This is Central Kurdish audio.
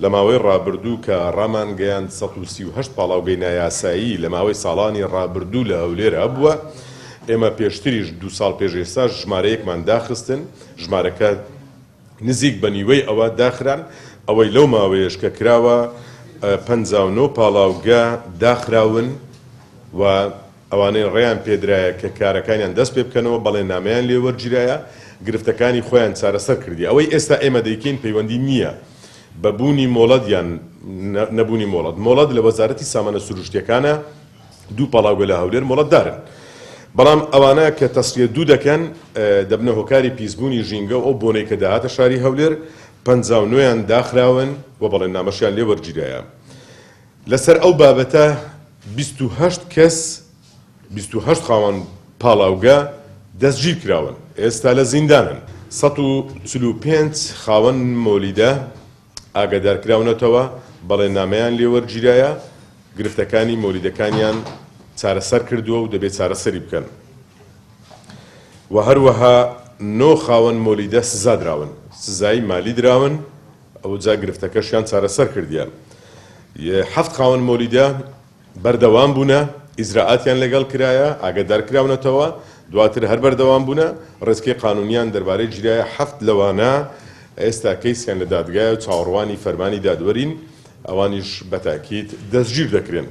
لە ماوەی ڕابردوو کە ڕامان گەیاند 138 پاڵاوگەی نایاسایی لە ماوەی ساڵانی ڕابردوو لە هەولێر هەبووە. ئێمە پێشتریش 2 ساڵ پێش ئێستا ژمارەیەکمان داخستن، ژمارەکە نزیک بە نیوەی ئەوە داخران. ئەوەی لەو ماوەیەش کە کراوە 59 پاڵاوگە داخراون و ئەوانەی ڕێیان پێدرایە کە کارەکانیان دەست پێ بکەنەوە بەڵێ نامەیان لێ وەرگیرایە، گرفتەکانی خۆیان چارەسەر کردی. ئەوەی ئێستا ئێمە دەیکەین پەیوەندی نییە بەبوونی مۆڵەت یان نەبوونی مۆڵەت. مۆڵەت لە وەزارەتی سامانە سروشتیەکانە 2 پاڵاوگە لە هەولێر مۆڵەتدارن، بەڵام ئەوانە کە تەسریە دوو دەکەن دەبنە هۆکاری پیسبوونی ژینگە و ئەو بۆنەی کە داهاتە شاری هەولێر 59یان داخراون و بەڵێن نامەشیان لێ وەرگیرایە. لەسەر ئەو بابەتە 28 کەس 28 خاوەن پاڵاوگە دەستگیر کراون، ئێستا لە زیندانن. 145 خاوەن مۆلیدە ئاگادارکراونەتەوە، بەڵێن نامەیان لێ وەرگیرایە، گرفتەکانی مۆلیدەکانیان چارەسەر کردووە و دەبێت چارەسەری بکەن. و هەروەها 9 خاوەن مۆلیدە سزا دراون، سزای مالی دراون، ئەو جا گرفتەکەشیان چارەسەر کردیان. 7 خاوەن مۆلیدە بەردەوام بوونە، ئیجراعاتیان لەگەڵ کرایە، ئاگادارکراونەتەوە، دواتر هەر بەردەوام بوونە، ڕێزکەی قانونیان دەربارەی گیرایە. 7 لەوانە ئێستا کەیسیان لە دادگایە و چاوەڕوانی فەرمانی دادوەرین، ئەوانیش بەتاکید دەستگیر دەکرێن.